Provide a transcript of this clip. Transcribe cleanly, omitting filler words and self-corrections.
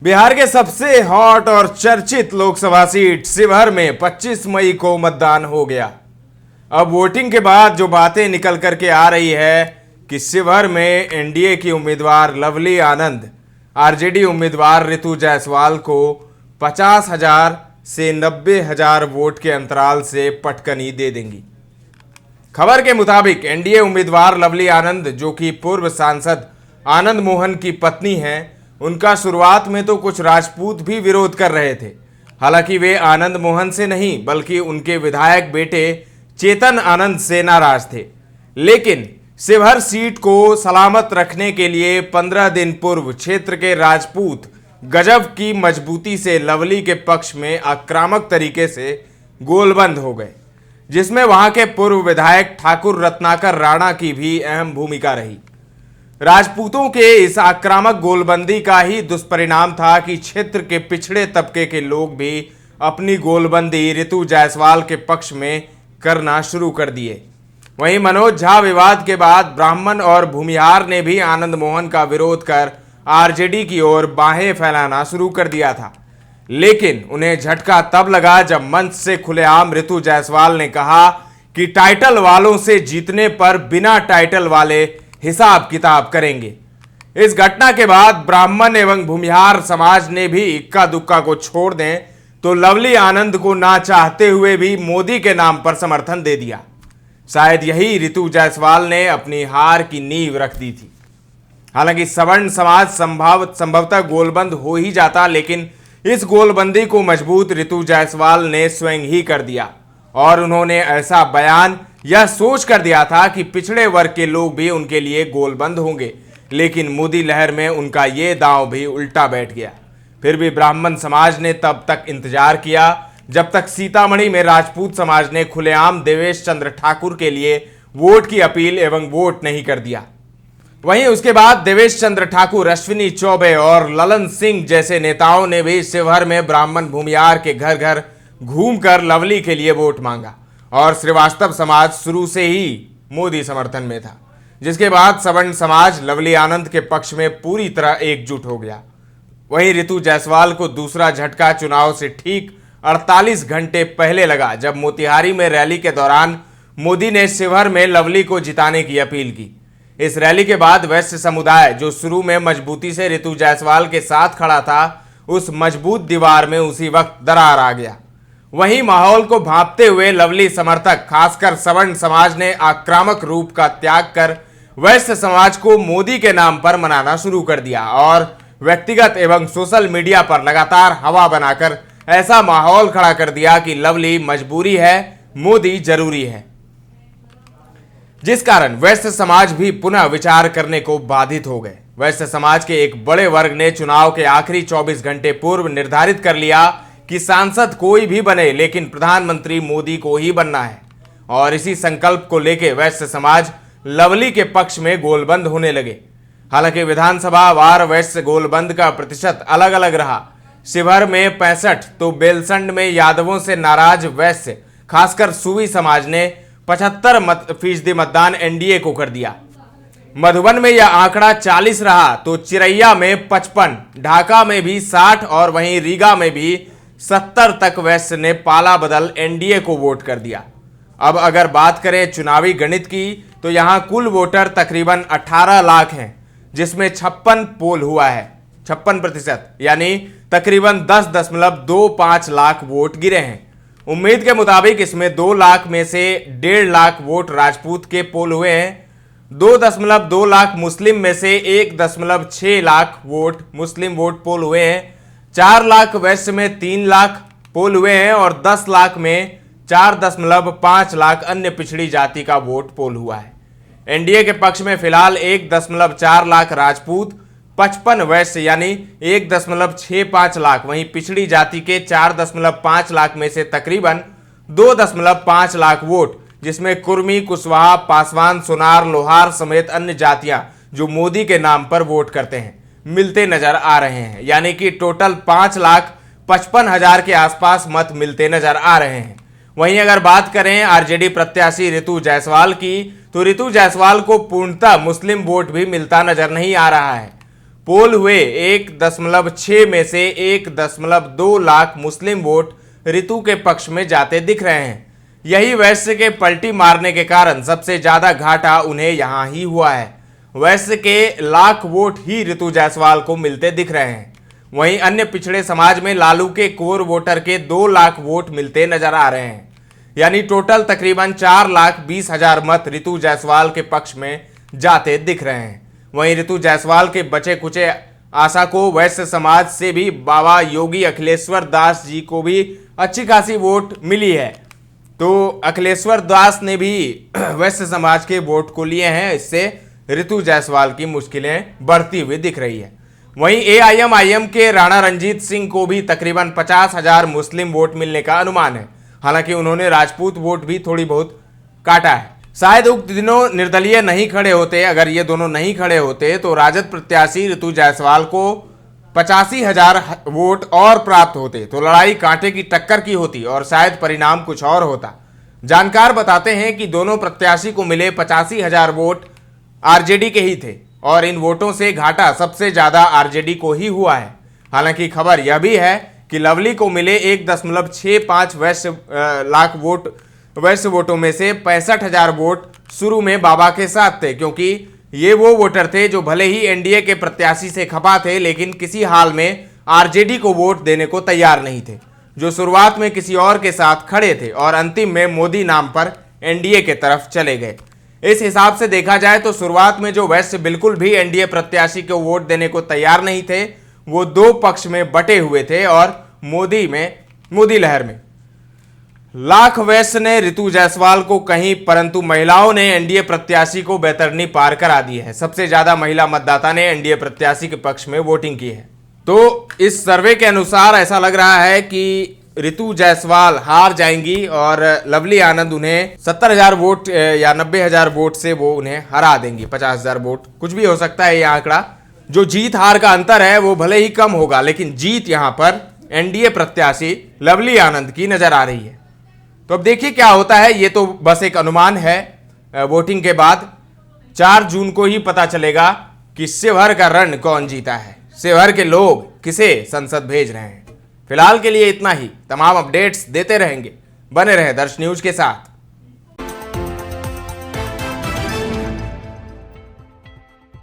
बिहार के सबसे हॉट और चर्चित लोकसभा सीट शिवहर में 25 मई को मतदान हो गया। अब वोटिंग के बाद जो बातें निकल करके आ रही है कि शिवहर में एनडीए की उम्मीदवार लवली आनंद आरजेडी उम्मीदवार रितु जायसवाल को 50,000 से 90,000 वोट के अंतराल से पटकनी दे देंगी। खबर के मुताबिक एनडीए उम्मीदवार लवली आनंद, जो कि पूर्व सांसद आनंद मोहन की पत्नी हैं, उनका शुरुआत में तो कुछ राजपूत भी विरोध कर रहे थे। हालांकि वे आनंद मोहन से नहीं बल्कि उनके विधायक बेटे चेतन आनंद से नाराज थे। लेकिन शिवहर सीट को सलामत रखने के लिए 15 दिन पूर्व क्षेत्र के राजपूत गजब की मजबूती से लवली के पक्ष में आक्रामक तरीके से गोलबंद हो गए, जिसमें वहां के पूर्व विधायक ठाकुर रत्नाकर राणा की भी अहम भूमिका रही। राजपूतों के इस आक्रामक गोलबंदी का ही दुष्परिणाम था कि क्षेत्र के पिछड़े तबके के लोग भी अपनी गोलबंदी रितु जायसवाल के पक्ष में करना शुरू कर दिए। वहीं मनोज झा विवाद के बाद ब्राह्मण और भूमिहार ने भी आनंद मोहन का विरोध कर आरजेडी की ओर बाहें फैलाना शुरू कर दिया था। लेकिन उन्हें झटका तब लगा जब मंच से खुलेआम रितु जायसवाल ने कहा कि टाइटल वालों से जीतने पर बिना टाइटल वाले हिसाब किताब करेंगे। इस घटना के बाद ब्राह्मण एवं भूमिहार समाज ने भी इक्का दुक्का को छोड़ दें तो लवली आनंद को ना चाहते हुए भी मोदी के नाम पर समर्थन दे दिया। शायद यही रितु जायसवाल ने अपनी हार की नींव रख दी थी। हालांकि सवर्ण समाज संभवतः गोलबंद हो ही जाता, लेकिन इस गोलबंदी को मजबूत रितु जायसवाल ने स्वयं ही कर दिया और उन्होंने ऐसा बयान यह सोच कर दिया था कि पिछड़े वर्ग के लोग भी उनके लिए गोलबंद होंगे। लेकिन मोदी लहर में उनका ये दांव भी उल्टा बैठ गया। फिर भी ब्राह्मण समाज ने तब तक इंतजार किया जब तक सीतामढ़ी में राजपूत समाज ने खुलेआम देवेश चंद्र ठाकुर के लिए वोट की अपील एवं वोट नहीं कर दिया। वहीं उसके बाद देवेश चंद्र ठाकुर, अश्विनी चौबे और ललन सिंह जैसे नेताओं ने भी शिवहर में ब्राह्मण भूमिहार के घर घर घूमकर लवली के लिए वोट मांगा और श्रीवास्तव समाज शुरू से ही मोदी समर्थन में था, जिसके बाद सवर्ण समाज लवली आनंद के पक्ष में पूरी तरह एकजुट हो गया। वहीं रितु जायसवाल को दूसरा झटका चुनाव से ठीक 48 घंटे पहले लगा, जब मोतिहारी में रैली के दौरान मोदी ने शिवहर में लवली को जिताने की अपील की। इस रैली के बाद वैश्य समुदाय, जो शुरू में मजबूती से रितु जायसवाल के साथ खड़ा था, उस मजबूत दीवार में उसी वक्त दरार आ गया। वहीं माहौल को भांपते हुए लवली समर्थक, खासकर सवर्ण समाज ने आक्रामक रूप का त्याग कर वैश्य समाज को मोदी के नाम पर मनाना शुरू कर दिया और व्यक्तिगत एवं सोशल मीडिया पर लगातार हवा बनाकर ऐसा माहौल खड़ा कर दिया कि लवली मजबूरी है, मोदी जरूरी है, जिस कारण वैश्य समाज भी पुनः विचार करने को बाधित हो गए। वैश्य समाज के एक बड़े वर्ग ने चुनाव के आखिरी 24 घंटे पूर्व निर्धारित कर लिया कि सांसद कोई भी बने, लेकिन प्रधानमंत्री मोदी को ही बनना है। और इसी संकल्प को लेकर वैश्य समाज लवली के पक्ष में गोलबंद होने लगे। हालांकि विधानसभा वार वैश्य गोलबंद का प्रतिशत अलग अलग रहा। शिवहर में 65 तो बेलसंड में यादवों से नाराज वैश्य, खासकर सूवी समाज ने 75% मतदान एनडीए को कर दिया। मधुबन में यह आंकड़ा 40 रहा तो चिरैया में 55, ढाका में भी 60 और वहीं रीगा में भी 70 तक वैश्य ने पाला बदल एनडीए को वोट कर दिया। अब अगर बात करें चुनावी गणित की तो यहां कुल वोटर तकरीबन 18 लाख हैं, जिसमें 56 पोल हुआ है, 56%, यानी तकरीबन 10.25 लाख वोट गिरे हैं। उम्मीद के मुताबिक इसमें 2 लाख में से 1.5 लाख वोट राजपूत के पोल हुए हैं, 2.2 लाख मुस्लिम में से 1.6 लाख वोट मुस्लिम वोट पोल हुए हैं, 4 लाख वैश्य में 3 लाख पोल हुए हैं और 10 लाख में 4.5 लाख अन्य पिछड़ी जाति का वोट पोल हुआ है। एनडीए के पक्ष में फिलहाल 1.4 लाख राजपूत, 55 वैश्य यानी 1.65 लाख, वहीं पिछड़ी जाति के 4.5 लाख में से तकरीबन 2.5 लाख वोट, जिसमें कुर्मी, कुशवाहा, पासवान, सोनार, लोहार समेत अन्य जातियां जो मोदी के नाम पर वोट करते हैं, मिलते नजर आ रहे हैं। यानी कि टोटल 5,55,000 के आसपास मत मिलते नजर आ रहे हैं। वहीं अगर बात करें आरजेडी प्रत्याशी रितु जायसवाल की, तो रितु जायसवाल को पूर्णतः मुस्लिम वोट भी मिलता नजर नहीं आ रहा है। पोल हुए 1.6 में से 1.2 लाख मुस्लिम वोट ऋतु के पक्ष में जाते दिख रहे हैं। यही वैश्य के पलटी मारने के कारण सबसे ज्यादा घाटा उन्हें यहां ही हुआ है। वैश्य के लाख वोट ही ऋतु जायसवाल को मिलते दिख रहे हैं। वहीं अन्य पिछड़े समाज में लालू के कोर वोटर के 2 लाख वोट मिलते नजर आ रहे हैं। यानी टोटल तकरीबन 4,20,000 मत ऋतु जायसवाल के पक्ष में जाते दिख रहे हैं। वहीं ऋतु जायसवाल के बचे कुचे आशा को वैश्य समाज से भी बाबा योगी अखिलेश्वर दास जी को भी अच्छी खासी वोट मिली है। तो अखिलेश्वर दास ने भी वैश्य समाज के वोट को लिए हैं। इससे ऋतु जायसवाल की मुश्किलें बढ़ती हुई दिख रही है। वहीं एआईएमआईएम के राणा रंजीत सिंह को भी तकरीबन 50,000 मुस्लिम वोट मिलने का अनुमान है। हालांकि उन्होंने राजपूत वोट भी थोड़ी बहुत काटा है। शायद उक्त दिनों निर्दलीय नहीं खड़े होते। अगर ये दोनों नहीं खड़े होते तो राजद प्रत्याशी ऋतु जायसवाल को 85,000 वोट और प्राप्त होते, तो लड़ाई कांटे की टक्कर की होती और शायद परिणाम कुछ और होता। जानकार बताते हैं कि दोनों प्रत्याशी को मिले 85,000 वोट आरजेडी के ही थे और इन वोटों से घाटा सबसे ज्यादा आरजेडी को ही हुआ है। हालांकि खबर यह भी है कि लवली को मिले 1.65 लाख वोट वैश्य वोटों में से 65,000 वोट शुरू में बाबा के साथ थे, क्योंकि ये वो वोटर थे जो भले ही एनडीए के प्रत्याशी से खपा थे लेकिन किसी हाल में आरजेडी को वोट देने को तैयार नहीं थे, जो शुरुआत में किसी और के साथ खड़े थे और अंतिम में मोदी नाम पर एनडीए के तरफ चले गए। इस हिसाब से देखा जाए तो शुरुआत में जो वैश्य बिल्कुल भी एनडीए प्रत्याशी को वोट देने को तैयार नहीं थे, वो दो पक्ष में बटे हुए थे और मोदी लहर में लाख वैश्य ने ऋतु जायसवाल को कहीं, परंतु महिलाओं ने एनडीए प्रत्याशी को बेतरनी पार करा दी है। सबसे ज्यादा महिला मतदाता ने एनडीए प्रत्याशी के पक्ष में वोटिंग की है। तो इस सर्वे के अनुसार ऐसा लग रहा है कि ऋतु जायसवाल हार जाएंगी और लवली आनंद उन्हें 70,000 वोट या 90,000 वोट से वो उन्हें हरा देंगी। 50,000 वोट, कुछ भी हो सकता है। यह आंकड़ा जो जीत हार का अंतर है वो भले ही कम होगा, लेकिन जीत यहां पर एनडीए प्रत्याशी लवली आनंद की नजर आ रही है। तो अब देखिए क्या होता है। ये तो बस एक अनुमान है। वोटिंग के बाद 4 जून को ही पता चलेगा कि शिवहर का रण कौन जीता है, शिवहर के लोग किसे संसद भेज रहे हैं। फिलहाल के लिए इतना ही। तमाम अपडेट्स देते रहेंगे, बने रहे दर्श न्यूज के साथ।